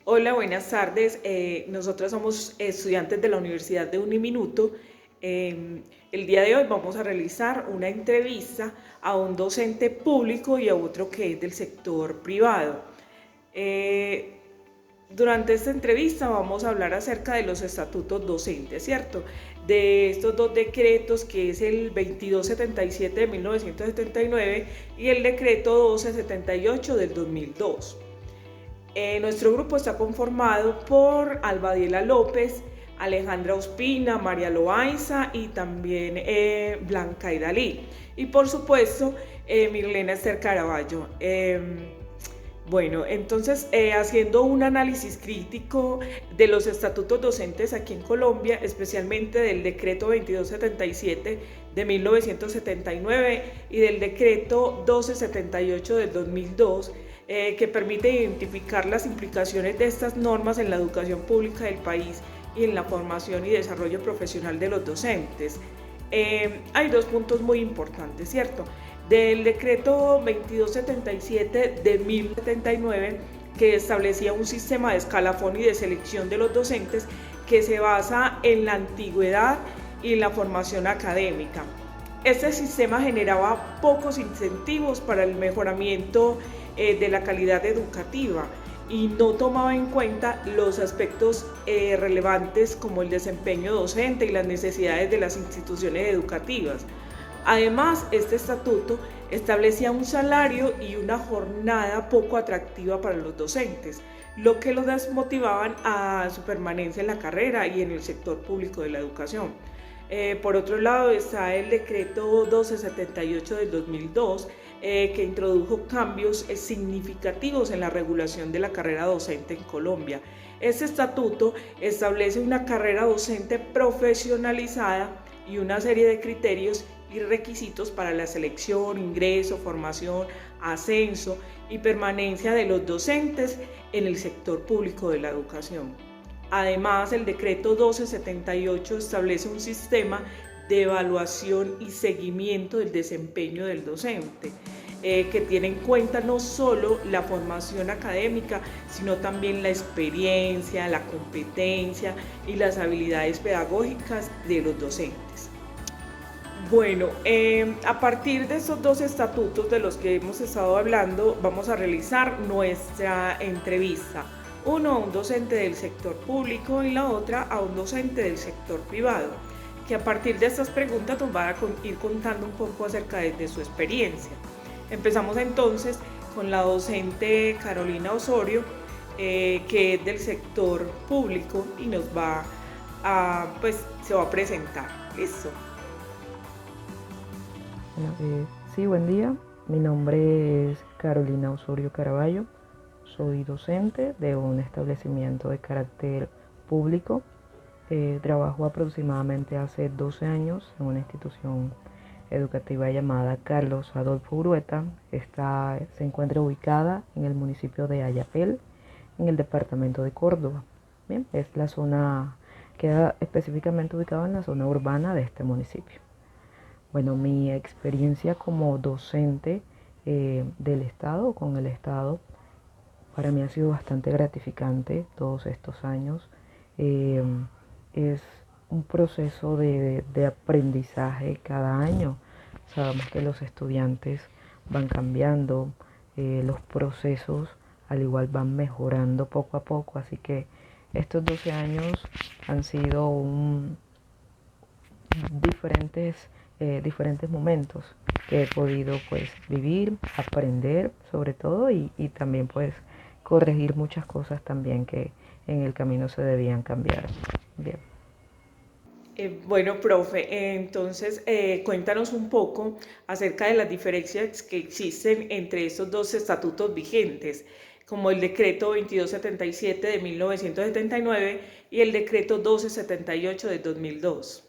Hola, buenas tardes. Nosotros somos estudiantes de la Universidad de Uniminuto. El día de hoy vamos a realizar una entrevista a un docente público y a otro que es del sector privado. Eh, Durante esta entrevista vamos a hablar acerca de los estatutos docentes, ¿cierto? De estos dos decretos, que es el 2277 de 1979 y el decreto 1278 del 2002. Nuestro grupo está conformado por Albadiela López, Alejandra Ospina, María Loaiza y también Blanca Idalí. Y por supuesto, Mirlena Esther Caraballo. Bueno, entonces, haciendo un análisis crítico de los estatutos docentes aquí en Colombia, especialmente del decreto 2277 de 1979 y del decreto 1278 del 2002, que permite identificar las implicaciones de estas normas en la educación pública del país y en la formación y desarrollo profesional de los docentes. Hay dos puntos muy importantes, ¿cierto? Del decreto 2277 de 1079, que establecía un sistema de escalafón y de selección de los docentes que se basa en la antigüedad y la formación académica. Este sistema generaba pocos incentivos para el mejoramiento de la calidad educativa y no tomaba en cuenta los aspectos relevantes como el desempeño docente y las necesidades de las instituciones educativas. Además, este estatuto establecía un salario y una jornada poco atractiva para los docentes, lo que los desmotivaban a su permanencia en la carrera y en el sector público de la educación. Por otro lado está el decreto 1278 del 2002, que introdujo cambios significativos en la regulación de la carrera docente en Colombia. Este estatuto establece una carrera docente profesionalizada y una serie de criterios y requisitos para la selección, ingreso, formación, ascenso y permanencia de los docentes en el sector público de la educación. Además, el decreto 1278 establece un sistema de evaluación y seguimiento del desempeño del docente, que tiene en cuenta no solo la formación académica, sino también la experiencia, la competencia y las habilidades pedagógicas de los docentes. Bueno, a partir de estos dos estatutos de los que hemos estado hablando, vamos a realizar nuestra entrevista. Uno a un docente del sector público y la otra a un docente del sector privado, que a partir de estas preguntas nos va a ir contando un poco acerca de su experiencia. Empezamos entonces con la docente Carolina Osorio, que es del sector público y nos va a, pues, se va a presentar. Listo. Bueno, sí, buen día. Mi nombre es Carolina Osorio Caraballo. Soy docente de un establecimiento de carácter público. Trabajo aproximadamente hace 12 años en una institución educativa llamada Carlos Adolfo Urueta. Se encuentra ubicada en el municipio de Ayapel, en el departamento de Córdoba. Bien, queda específicamente ubicada en la zona urbana de este municipio. Bueno, mi experiencia como docente del Estado, con el Estado, para mí ha sido bastante gratificante todos estos años. Eh, es un proceso de aprendizaje cada año. Sabemos que los estudiantes van cambiando, los procesos al igual van mejorando poco a poco, así que estos 12 años han sido diferentes momentos que he podido pues vivir, aprender sobre todo y también pues corregir muchas cosas también que en el camino se debían cambiar. Bien. Bueno, profe, entonces cuéntanos un poco acerca de las diferencias que existen entre estos dos estatutos vigentes, como el decreto 2277 de 1979 y el decreto 1278 de 2002.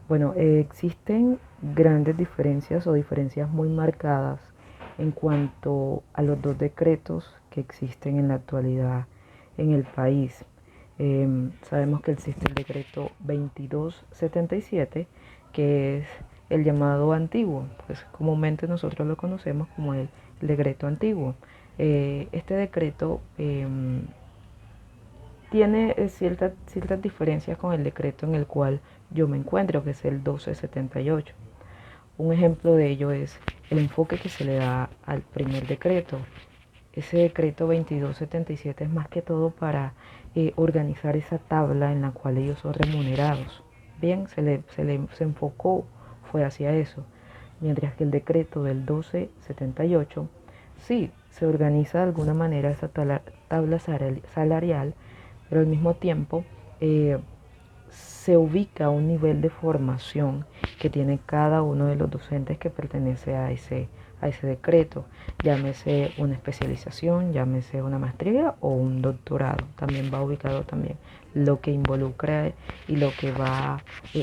Bueno, existen grandes diferencias o diferencias muy marcadas en cuanto a los dos decretos que existen en la actualidad en el país. Sabemos que existe el decreto 2277, que es el llamado antiguo, pues comúnmente nosotros lo conocemos como el decreto antiguo. Este decreto tiene ciertas diferencias con el decreto en el cual yo me encuentro, que es el 1278. Un ejemplo de ello es el enfoque que se le da al primer decreto. Ese decreto 2277 es más que todo para organizar esa tabla en la cual ellos son remunerados. Bien, se enfocó, fue hacia eso. Mientras que el decreto del 1278, sí, se organiza de alguna manera esa tabla salarial, pero al mismo tiempo eh, se ubica un nivel de formación que tiene cada uno de los docentes que pertenece a ese decreto, llámese una especialización, llámese una maestría o un doctorado. También va ubicado también lo que involucra y lo que va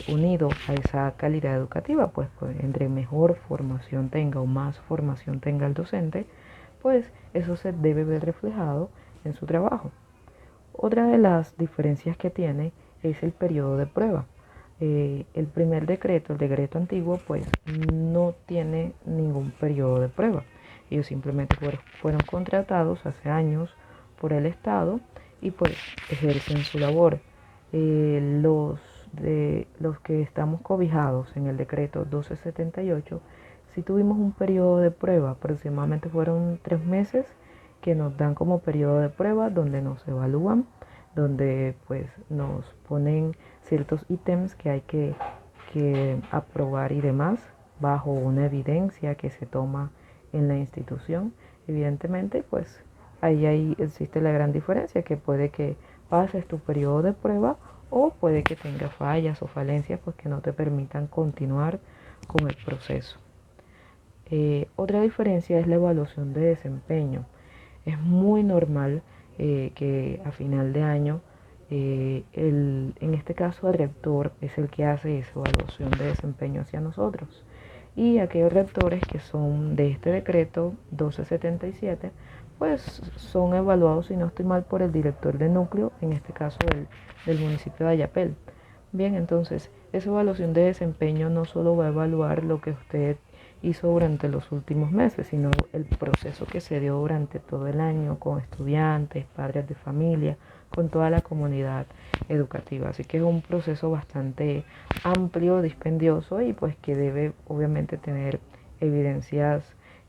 unido a esa calidad educativa, pues entre mejor formación tenga o más formación tenga el docente, pues eso se debe ver reflejado en su trabajo. Otra de las diferencias que tiene es el periodo de prueba. El primer decreto, el decreto antiguo, pues no tiene ningún periodo de prueba. Ellos simplemente fueron contratados hace años por el Estado y pues ejercen su labor. Los que estamos cobijados en el decreto 1278, sí tuvimos un periodo de prueba, aproximadamente fueron 3 meses que nos dan como periodo de prueba donde nos evalúan, donde pues nos ponen ciertos ítems que hay que aprobar y demás bajo una evidencia que se toma en la institución. Evidentemente pues ahí existe la gran diferencia, que puede que pases tu periodo de prueba o puede que tengas fallas o falencias pues que no te permitan continuar con el proceso. Otra diferencia es la evaluación de desempeño. Es muy normal que a final de año, en este caso el rector es el que hace esa evaluación de desempeño hacia nosotros. Y aquellos rectores que son de este decreto 1277, pues son evaluados, si no estoy mal, por el director de núcleo, en este caso del municipio de Ayapel. Bien, entonces, esa evaluación de desempeño no solo va a evaluar lo que usted hizo durante los últimos meses, sino el proceso que se dio durante todo el año con estudiantes, padres de familia, con toda la comunidad educativa. Así que es un proceso bastante amplio, dispendioso y pues que debe obviamente tener evidencias,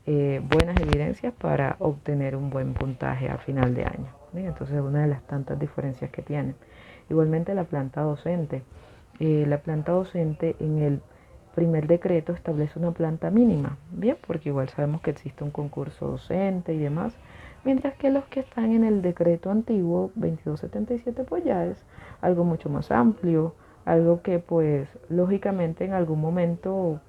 buenas evidencias para obtener un buen puntaje a final de año. Bien, entonces es una de las tantas diferencias que tiene. Igualmente la planta docente. La planta docente en el primer decreto establece una planta mínima, bien, porque igual sabemos que existe un concurso docente y demás, mientras que los que están en el decreto antiguo 2277 pues ya es algo mucho más amplio, algo que pues lógicamente en algún momento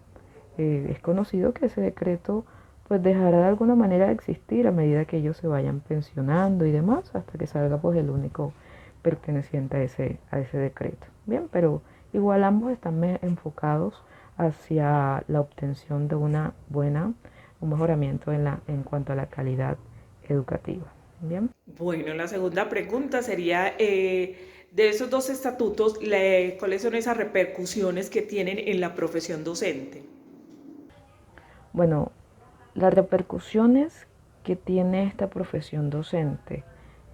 es conocido que ese decreto pues dejará de alguna manera de existir a medida que ellos se vayan pensionando y demás, hasta que salga pues el único perteneciente a ese decreto. Bien, pero igual ambos están enfocados hacia la obtención de un mejoramiento en cuanto a la calidad educativa. Bien. Bueno, la segunda pregunta sería, de esos dos estatutos, ¿cuáles son esas repercusiones que tienen en la profesión docente? Bueno, las repercusiones que tiene esta profesión docente,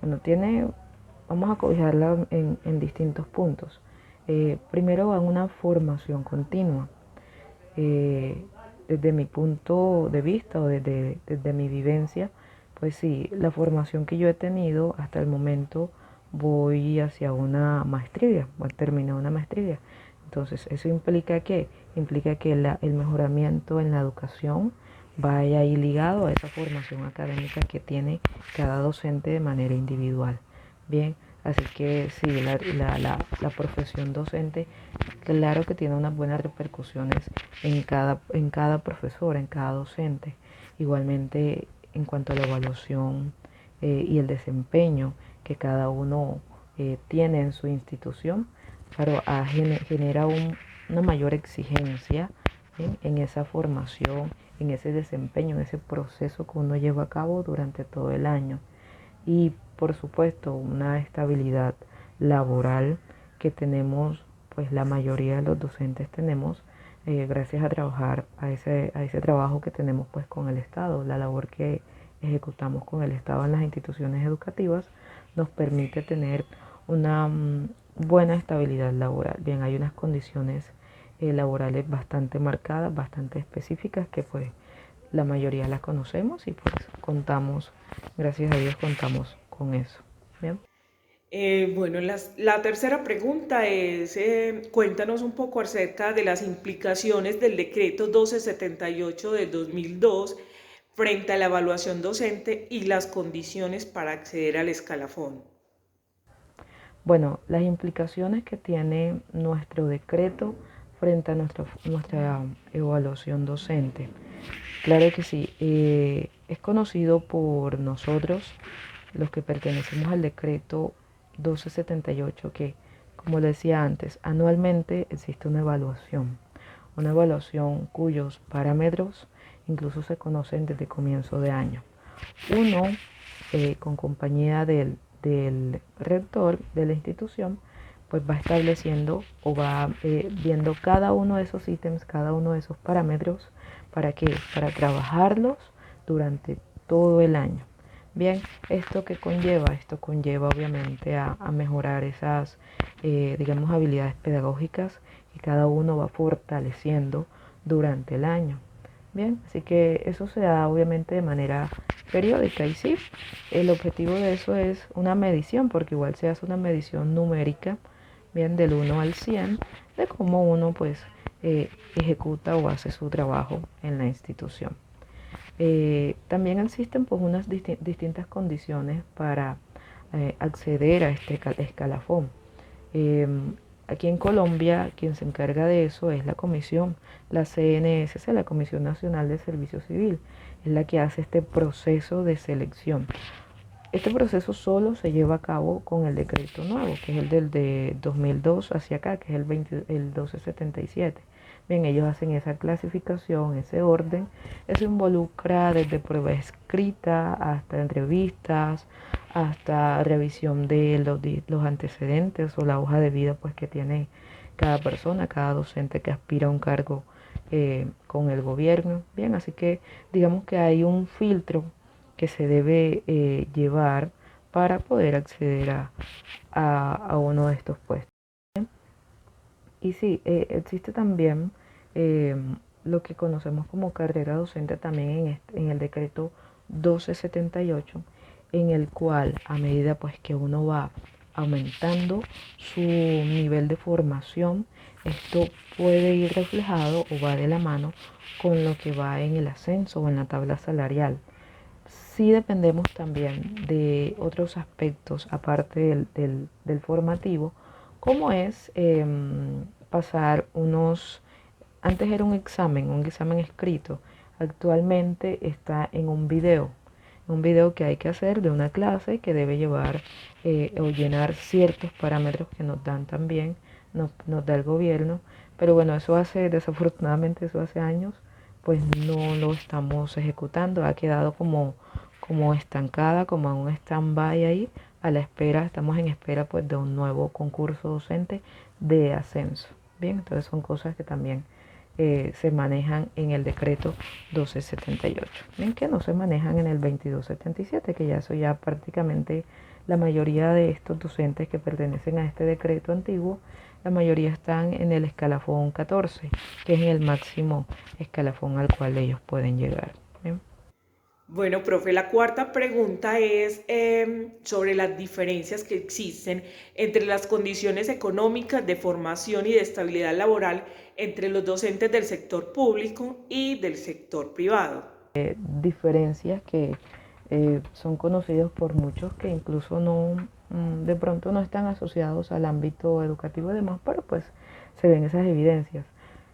bueno, vamos a cobijarla en distintos puntos. Primero va una formación continua. Desde mi punto de vista o desde mi vivencia, pues sí, la formación que yo he tenido hasta el momento voy hacia una maestría, voy a terminar una maestría. Entonces, ¿eso implica qué? Implica que el mejoramiento en la educación vaya ahí ligado a esa formación académica que tiene cada docente de manera individual. Bien, así que sí, la profesión docente, claro que tiene unas buenas repercusiones en cada profesor, en cada docente. Igualmente, en cuanto a la evaluación y el desempeño que cada uno tiene en su institución, claro, genera una mayor exigencia en esa formación, en ese desempeño, en ese proceso que uno lleva a cabo durante todo el año. Y por supuesto, una estabilidad laboral que tenemos, pues la mayoría de los docentes tenemos, gracias a trabajar a ese trabajo que tenemos pues con el Estado. La labor que ejecutamos con el Estado en las instituciones educativas nos permite tener una buena estabilidad laboral. Bien, hay unas condiciones laborales bastante marcadas, bastante específicas que pues la mayoría las conocemos y pues contamos, gracias a Dios contamos con eso. Bien. Bueno, la tercera pregunta es, cuéntanos un poco acerca de las implicaciones del decreto 1278 del 2002 frente a la evaluación docente y las condiciones para acceder al escalafón. Bueno, las implicaciones que tiene nuestro decreto frente a nuestra evaluación docente. Claro que sí, es conocido por nosotros, los que pertenecemos al decreto 1278, que, como le decía antes, anualmente existe una evaluación cuyos parámetros incluso se conocen desde comienzo de año. Uno, con compañía del rector de la institución, pues va estableciendo o va viendo cada uno de esos ítems, cada uno de esos parámetros, ¿para qué? Para trabajarlos durante todo el año. Bien, ¿esto qué conlleva? Esto conlleva obviamente a mejorar esas, digamos, habilidades pedagógicas que cada uno va fortaleciendo durante el año. Bien, así que eso se da obviamente de manera periódica y sí, el objetivo de eso es una medición, porque igual se hace una medición numérica, bien, del 1 al 100, de cómo uno pues ejecuta o hace su trabajo en la institución. También existen pues unas distintas condiciones para acceder a este escalafón. Aquí en Colombia, quien se encarga de eso es la comisión, la CNSC, la Comisión Nacional de Servicio Civil, es la que hace este proceso de selección. Este proceso solo se lleva a cabo con el decreto nuevo, que es el del de 2002 hacia acá, que es el 1277. Bien, ellos hacen esa clasificación, ese orden. Eso involucra desde prueba escrita hasta entrevistas, hasta revisión de los antecedentes o la hoja de vida pues, que tiene cada persona, cada docente que aspira a un cargo con el gobierno. Bien, así que digamos que hay un filtro que se debe llevar para poder acceder a uno de estos puestos. Y sí, existe también eh, lo que conocemos como carrera docente también en el decreto 1278, en el cual a medida pues que uno va aumentando su nivel de formación, esto puede ir reflejado o va de la mano con lo que va en el ascenso o en la tabla salarial. Sí dependemos también de otros aspectos aparte del formativo, como es pasar antes era un examen escrito, actualmente está en un video que hay que hacer de una clase que debe llevar o llenar ciertos parámetros que nos dan también, nos da el gobierno, pero bueno, desafortunadamente eso hace años, pues no lo estamos ejecutando, ha quedado como estancada, como en un stand-by ahí, a la espera, estamos en espera pues de un nuevo concurso docente de ascenso. Bien, entonces son cosas que también se manejan en el decreto 1278, bien, que no se manejan en el 2277, que ya eso ya prácticamente la mayoría de estos docentes que pertenecen a este decreto antiguo, la mayoría están en el escalafón 14, que es el máximo escalafón al cual ellos pueden llegar. Bien. Bueno, profe, la cuarta pregunta es sobre las diferencias que existen entre las condiciones económicas de formación y de estabilidad laboral entre los docentes del sector público y del sector privado. Diferencias que son conocidos por muchos que incluso no, de pronto no están asociados al ámbito educativo y demás, pero pues se ven esas evidencias.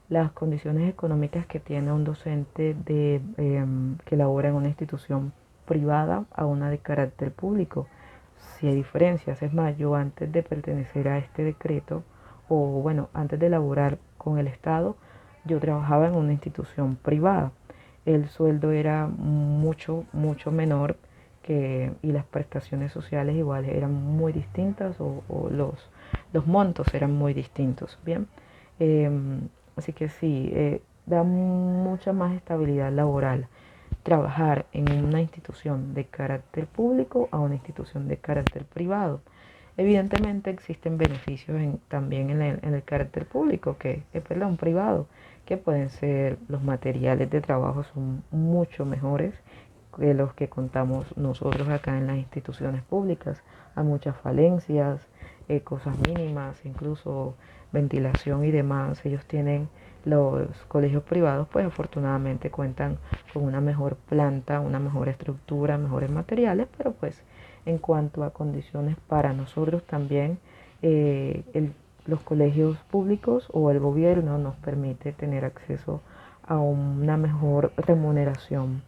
Las condiciones económicas que tiene un docente que labora en una institución privada a una de carácter público. Si hay diferencias, es más, yo antes de pertenecer a este decreto, o bueno, antes de laborar con el Estado, yo trabajaba en una institución privada. El sueldo era mucho menor y las prestaciones sociales igual eran muy distintas o los montos eran muy distintos. Bien, así que sí, da mucha más estabilidad laboral trabajar en una institución de carácter público a una institución de carácter privado. Evidentemente existen beneficios también en el carácter público, perdón, privado, que pueden ser los materiales de trabajo son mucho mejores que los que contamos nosotros acá en las instituciones públicas. Hay muchas falencias, cosas mínimas, incluso ventilación y demás. Ellos tienen, los colegios privados, pues afortunadamente cuentan con una mejor planta, una mejor estructura, mejores materiales, pero pues en cuanto a condiciones para nosotros también, los colegios públicos o el gobierno nos permite tener acceso a una mejor remuneración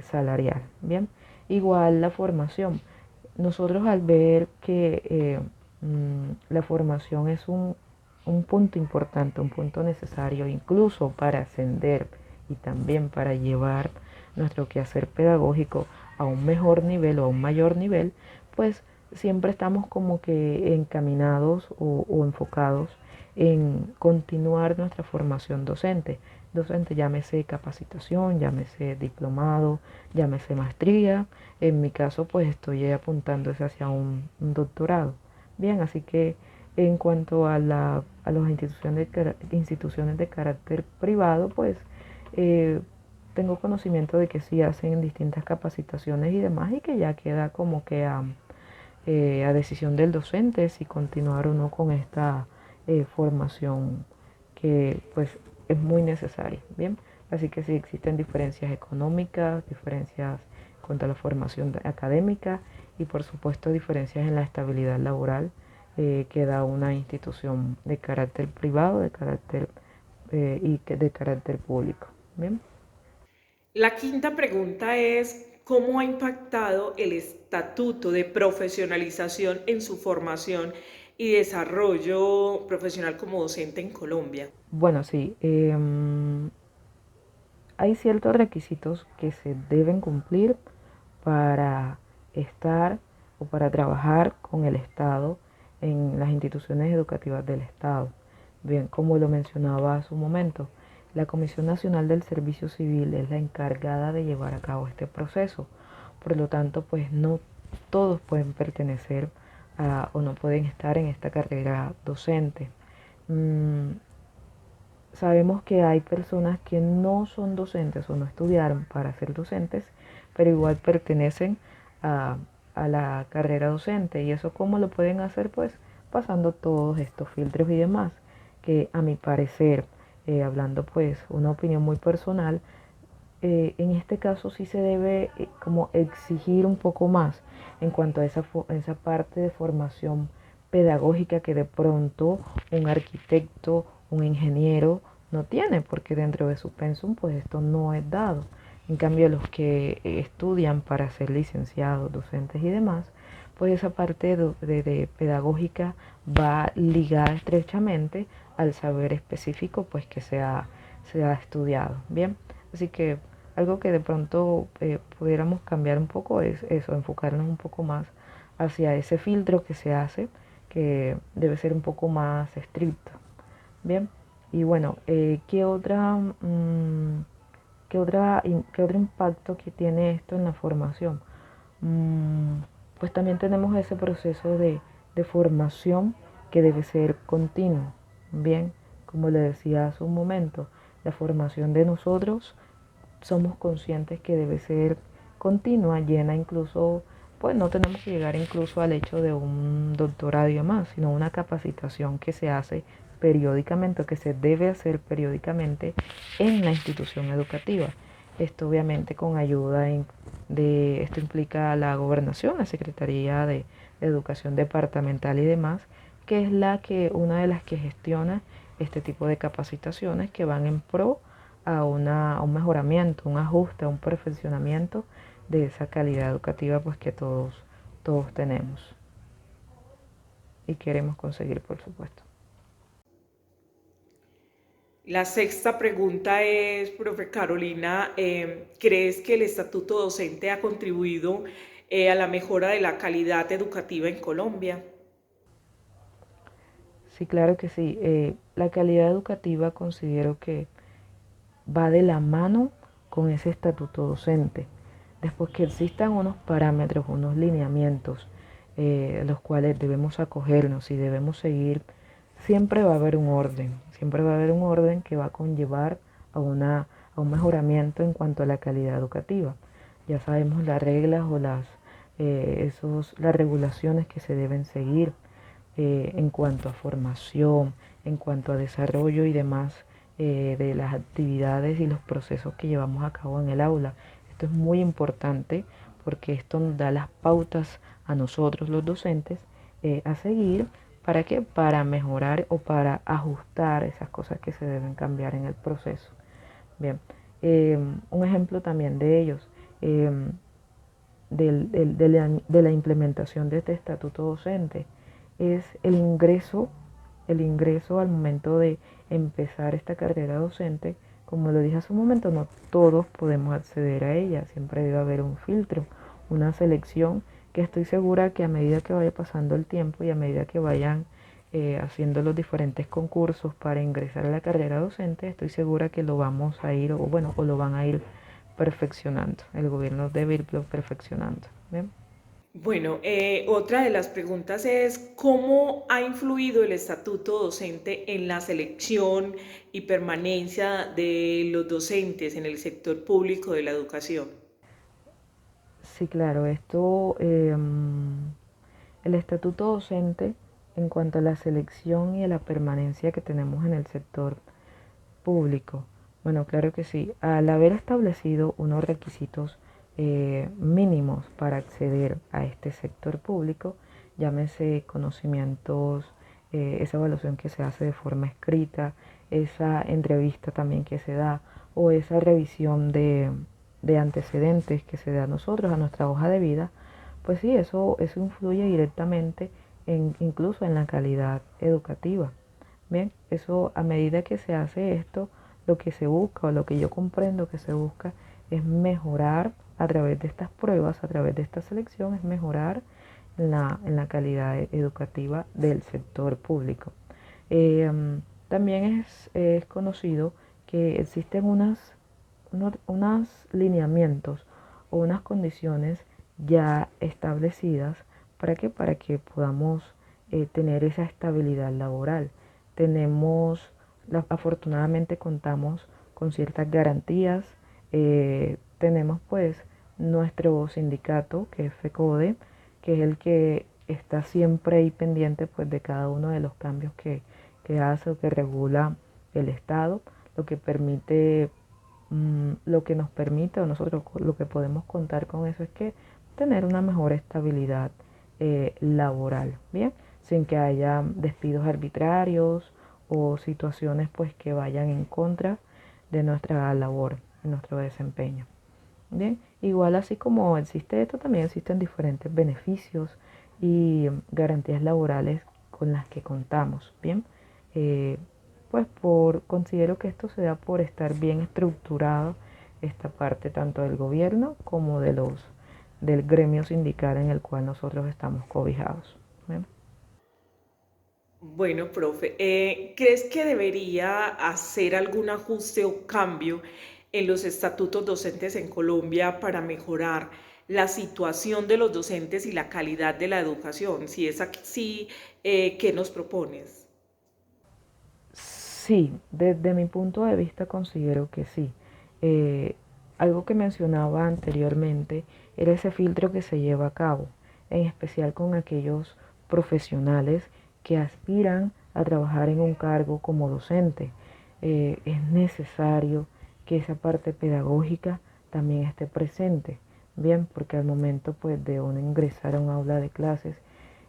salarial. Bien, igual la formación. Nosotros al ver que la formación es un punto importante, un punto necesario incluso para ascender y también para llevar nuestro quehacer pedagógico a un mejor nivel o a un mayor nivel, pues siempre estamos como que encaminados o enfocados en continuar nuestra formación docente. Docente, llámese capacitación, llámese diplomado, llámese maestría. En mi caso, pues estoy apuntando hacia un doctorado. Bien, así que en cuanto a las instituciones de carácter privado, pues eh, tengo conocimiento de que sí hacen distintas capacitaciones y demás y que ya queda como que a decisión del docente si continuar o no con esta formación que pues es muy necesaria. Bien, así que sí existen diferencias económicas, diferencias en cuanto a la formación académica y por supuesto diferencias en la estabilidad laboral que da una institución de carácter privado, de carácter de carácter público. Bien. La quinta pregunta es, ¿cómo ha impactado el estatuto de profesionalización en su formación y desarrollo profesional como docente en Colombia? Bueno, sí, hay ciertos requisitos que se deben cumplir para estar o para trabajar con el Estado en las instituciones educativas del Estado. Bien, como lo mencionaba hace un momento, la Comisión Nacional del Servicio Civil es la encargada de llevar a cabo este proceso. Por lo tanto, pues no todos pueden pertenecer o no pueden estar en esta carrera docente. Mm, Sabemos que hay personas que no son docentes o no estudiaron para ser docentes, pero igual pertenecen a, a la carrera docente. ¿Y eso cómo lo pueden hacer? Pues pasando todos estos filtros y demás, que a mi parecer, hablando pues una opinión muy personal, en este caso sí se debe como exigir un poco más en cuanto a esa parte de formación pedagógica que de pronto un arquitecto, un ingeniero no tiene, porque dentro de su pensum pues esto no es dado. En cambio los que estudian para ser licenciados, docentes y demás, pues esa parte de pedagógica va ligada estrechamente al saber específico pues que se ha estudiado. Bien, así que algo que de pronto pudiéramos cambiar un poco es eso, enfocarnos un poco más hacia ese filtro que se hace, que debe ser un poco más estricto. Bien, y bueno, ¿qué otro impacto que tiene esto en la formación? Mm, pues también tenemos ese proceso de formación que debe ser continuo. Bien, como le decía hace un momento, la formación de nosotros somos conscientes que debe ser continua, llena incluso, pues no tenemos que llegar incluso al hecho de un doctorado y demás, sino una capacitación que se hace periódicamente o que se debe hacer periódicamente en la institución educativa. Esto obviamente con ayuda esto implica la gobernación, la Secretaría de Educación Departamental y demás, que es una de las que gestiona este tipo de capacitaciones que van en pro a un mejoramiento, un ajuste, a un perfeccionamiento de esa calidad educativa pues que todos tenemos y queremos conseguir, por supuesto. La sexta pregunta es, profe Carolina, ¿crees que el estatuto docente ha contribuido a la mejora de la calidad educativa en Colombia? Sí, claro que sí. La calidad educativa considero que va de la mano con ese estatuto docente. Después que existan unos parámetros, unos lineamientos los cuales debemos acogernos y debemos seguir, siempre va a haber un orden, siempre va a haber un orden que va a conllevar a, a un mejoramiento en cuanto a la calidad educativa. Ya sabemos las reglas o las regulaciones que se deben seguir en cuanto a formación, en cuanto a desarrollo y demás de las actividades y los procesos que llevamos a cabo en el aula. Esto es muy importante porque esto nos da las pautas a nosotros los docentes a seguir. ¿Para qué? Para mejorar o para ajustar esas cosas que se deben cambiar en el proceso. Bien, un ejemplo también de ellos, de la implementación de este estatuto docente, es el ingreso al momento de empezar esta carrera docente. Como lo dije hace un momento, no todos podemos acceder a ella, siempre debe haber un filtro, una selección que estoy segura que a medida que vaya pasando el tiempo y a medida que vayan haciendo los diferentes concursos para ingresar a la carrera docente, estoy segura que lo vamos a ir, o bueno, o lo van a ir perfeccionando. El gobierno debe irlo perfeccionando. ¿Bien? Bueno, otra de las preguntas es cómo ha influido el estatuto docente en la selección y permanencia de los docentes en el sector público de la educación. Sí, claro, el estatuto docente en cuanto a la selección y a la permanencia que tenemos en el sector público. Bueno, claro que sí. Al haber establecido unos requisitos mínimos para acceder a este sector público, llámese conocimientos, esa evaluación que se hace de forma escrita, esa entrevista también que se da o esa revisión de antecedentes que se da a nosotros, a nuestra hoja de vida, pues sí, eso influye directamente incluso en la calidad educativa. Bien, eso a medida que se hace esto, lo que se busca o lo que yo comprendo que se busca es mejorar a través de estas pruebas, a través de esta selección, es mejorar en la calidad educativa del sector público. También es conocido que existen unos lineamientos o unas condiciones ya establecidas. ¿Para qué? Para que podamos tener esa estabilidad laboral. Afortunadamente contamos con ciertas garantías. Tenemos pues nuestro sindicato, que es FECODE, que es el que está siempre ahí pendiente pues de cada uno de los cambios que hace o que regula el Estado, lo que permite, lo que nos permite o nosotros lo que podemos contar con eso es que tener una mejor estabilidad laboral, bien, sin que haya despidos arbitrarios o situaciones pues que vayan en contra de nuestra labor, de nuestro desempeño. Bien, igual así como existe esto, también existen diferentes beneficios y garantías laborales con las que contamos. Bien, Eh, pues considero que esto se da por estar bien estructurado esta parte tanto del gobierno como del gremio sindical en el cual nosotros estamos cobijados. Bien. Bueno, profe, ¿crees que debería hacer algún ajuste o cambio en los estatutos docentes en Colombia para mejorar la situación de los docentes y la calidad de la educación? Si es así, ¿qué nos propones? Sí, desde mi punto de vista considero que sí. Eh, Algo que mencionaba anteriormente era ese filtro que se lleva a cabo, en especial con aquellos profesionales que aspiran a trabajar en un cargo como docente. Es necesario que esa parte pedagógica también esté presente, bien, porque al momento pues de uno ingresar a un aula de clases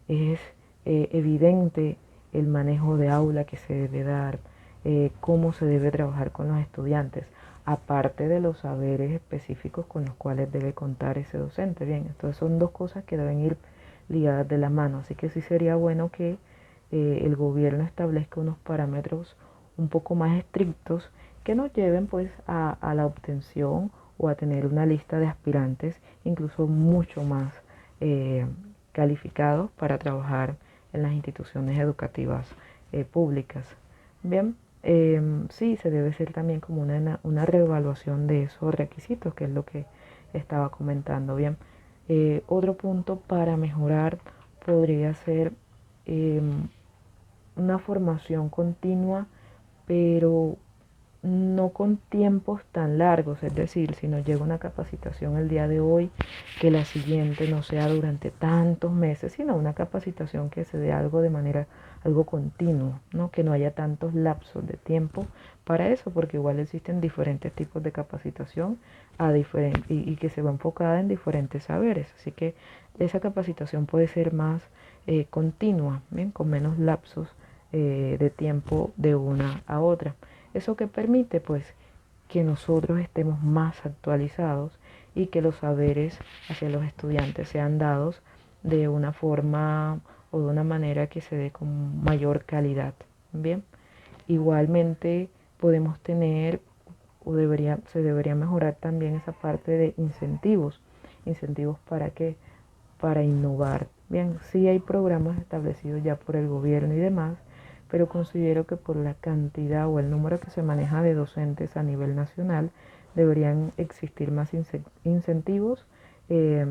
es evidente el manejo de aula que se debe dar, cómo se debe trabajar con los estudiantes, aparte de los saberes específicos con los cuales debe contar ese docente. Bien, entonces son dos cosas que deben ir ligadas de la mano, así que sí sería bueno que el gobierno establezca unos parámetros un poco más estrictos que nos lleven pues a la obtención o a tener una lista de aspirantes incluso mucho más eh, calificados para trabajar en las instituciones educativas públicas. Bien, sí, se debe hacer también como una reevaluación de esos requisitos, que es lo que estaba comentando. Bien, otro punto para mejorar podría ser una formación continua, pero no con tiempos tan largos, es decir, si nos llega una capacitación el día de hoy, que la siguiente no sea durante tantos meses, sino una capacitación que se dé algo de manera, algo continuo, ¿no? Que no haya tantos lapsos de tiempo para eso, porque igual existen diferentes tipos de capacitación y que se va enfocada en diferentes saberes, así que esa capacitación puede ser más continua, ¿bien? Con menos lapsos de tiempo de una a otra. Eso que permite pues que nosotros estemos más actualizados y que los saberes hacia los estudiantes sean dados de una forma o de una manera que se dé con mayor calidad. Bien, igualmente podemos tener se debería mejorar también esa parte de incentivos. ¿Incentivos para qué? Para innovar. Bien, sí hay programas establecidos ya por el gobierno y demás, pero considero que por la cantidad o el número que se maneja de docentes a nivel nacional, deberían existir más incentivos eh,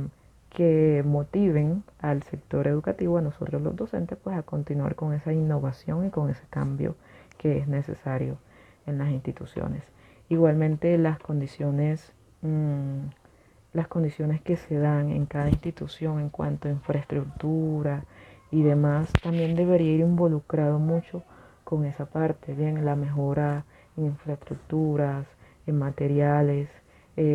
que motiven al sector educativo, a nosotros los docentes, pues a continuar con esa innovación y con ese cambio que es necesario en las instituciones. Igualmente las condiciones que se dan en cada institución en cuanto a infraestructura y demás, también debería ir involucrado mucho con esa parte, bien, la mejora en infraestructuras, en materiales,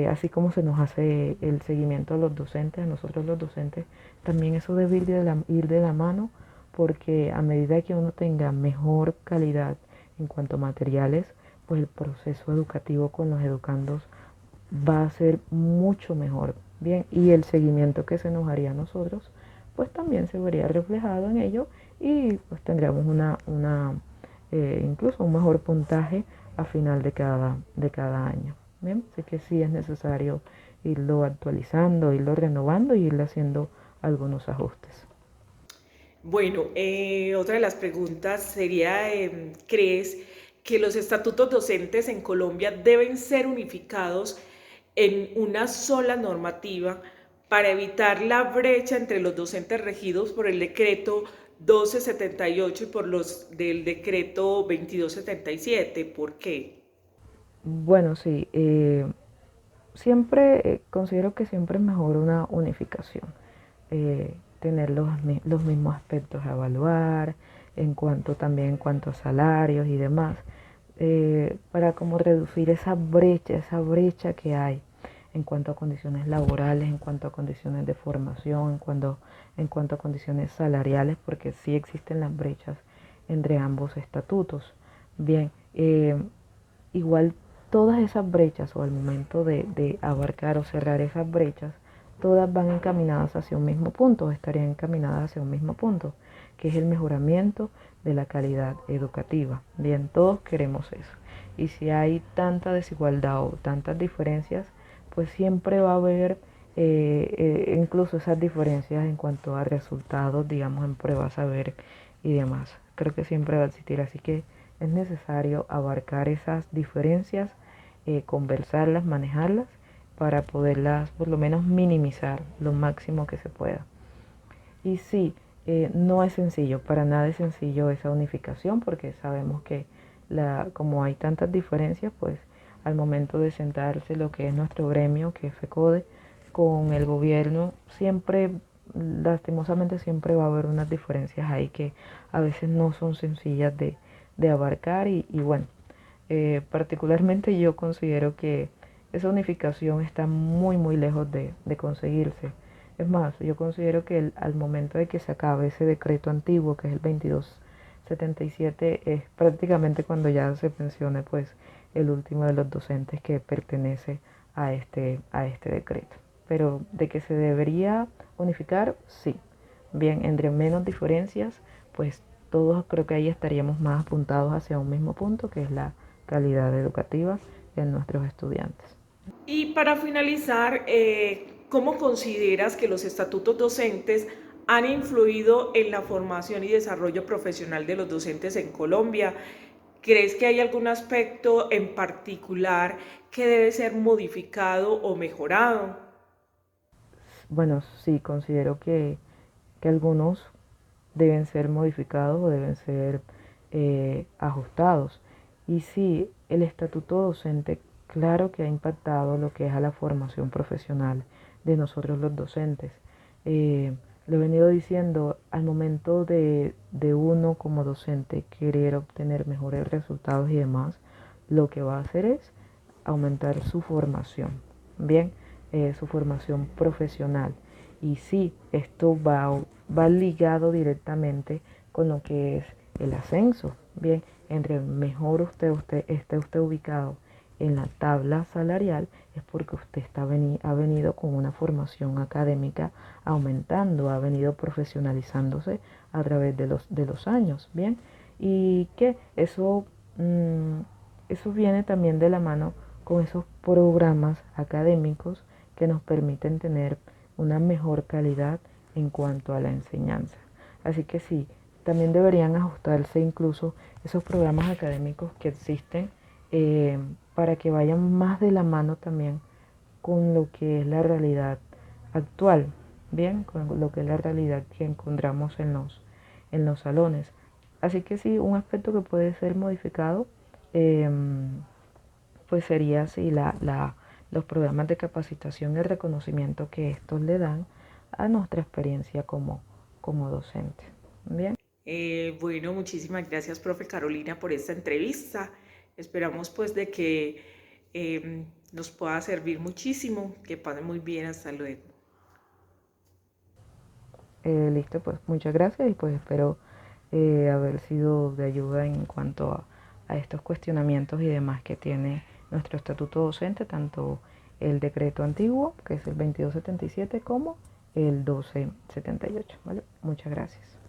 así como se nos hace el seguimiento a los docentes, a nosotros los docentes, también eso debe ir de la mano, porque a medida que uno tenga mejor calidad en cuanto a materiales, pues el proceso educativo con los educandos va a ser mucho mejor. Bien, y el seguimiento que se nos haría a nosotros, pues también se vería reflejado en ello y pues tendríamos incluso un mejor puntaje a final de cada año. Bien, así que sí es necesario irlo actualizando, irlo renovando y irle haciendo algunos ajustes. Bueno, otra de las preguntas sería, ¿crees que los estatutos docentes en Colombia deben ser unificados en una sola normativa para evitar la brecha entre los docentes regidos por el decreto 1278 y por los del decreto 2277? ¿Por qué? Bueno, sí, siempre considero que siempre es mejor una unificación. Tener los mismos aspectos a evaluar, también en cuanto a salarios y demás, para como reducir esa brecha que hay en cuanto a condiciones laborales, en cuanto a condiciones de formación, en cuanto a condiciones salariales, porque sí existen las brechas entre ambos estatutos. Bien, igual todas esas brechas o al momento de abarcar o cerrar esas brechas, todas van encaminadas hacia un mismo punto, estarían encaminadas hacia un mismo punto, que es el mejoramiento de la calidad educativa. Bien, todos queremos eso. Y si hay tanta desigualdad o tantas diferencias, pues siempre va a haber incluso esas diferencias en cuanto a resultados, digamos, en pruebas, saber y demás. Creo que siempre va a existir, así que es necesario abarcar esas diferencias, conversarlas, manejarlas para poderlas por lo menos minimizar lo máximo que se pueda. Y sí, no es sencillo, para nada es sencillo esa unificación porque sabemos que como hay tantas diferencias, pues al momento de sentarse lo que es nuestro gremio, que es FECODE, con el gobierno, siempre, lastimosamente siempre va a haber unas diferencias ahí que a veces no son sencillas de abarcar y bueno, particularmente yo considero que esa unificación está muy lejos de conseguirse. Es más, yo considero que al momento de que se acabe ese decreto antiguo, que es el 2277, es prácticamente cuando ya se pensione pues el último de los docentes que pertenece a este decreto. Pero de que se debería unificar, sí. Bien, entre menos diferencias, pues todos creo que ahí estaríamos más apuntados hacia un mismo punto, que es la calidad educativa de nuestros estudiantes. Y para finalizar, ¿cómo consideras que los estatutos docentes han influido en la formación y desarrollo profesional de los docentes en Colombia? ¿Crees que hay algún aspecto en particular que debe ser modificado o mejorado? Bueno, sí, considero que algunos deben ser modificados o deben ser ajustados. Y sí, el estatuto docente, claro que ha impactado lo que es a la formación profesional de nosotros los docentes. Lo he venido diciendo, al momento de uno como docente querer obtener mejores resultados y demás, lo que va a hacer es aumentar su formación, bien, su formación profesional. Y sí, esto va ligado directamente con lo que es el ascenso. Bien, entre mejor esté usted ubicado en la tabla salarial, es porque usted ha venido con una formación académica aumentando, ha venido profesionalizándose a través de los años. Bien, y que eso viene también de la mano con esos programas académicos que nos permiten tener una mejor calidad en cuanto a la enseñanza. Así que sí, también deberían ajustarse incluso esos programas académicos que existen para que vayan más de la mano también con lo que es la realidad actual, bien, con lo que es la realidad que encontramos en los salones. Así que sí, un aspecto que puede ser modificado eh, pues sería así los programas de capacitación y el reconocimiento que estos le dan a nuestra experiencia como docente. Bien. Bueno, muchísimas gracias, profe Carolina, por esta entrevista. Esperamos pues de que nos pueda servir muchísimo. Que pasen muy bien, hasta luego. Listo, pues muchas gracias y pues espero haber sido de ayuda en cuanto a estos cuestionamientos y demás que tiene nuestro estatuto docente, tanto el decreto antiguo, que es el 2277, como el 1278. ¿Vale? Muchas gracias.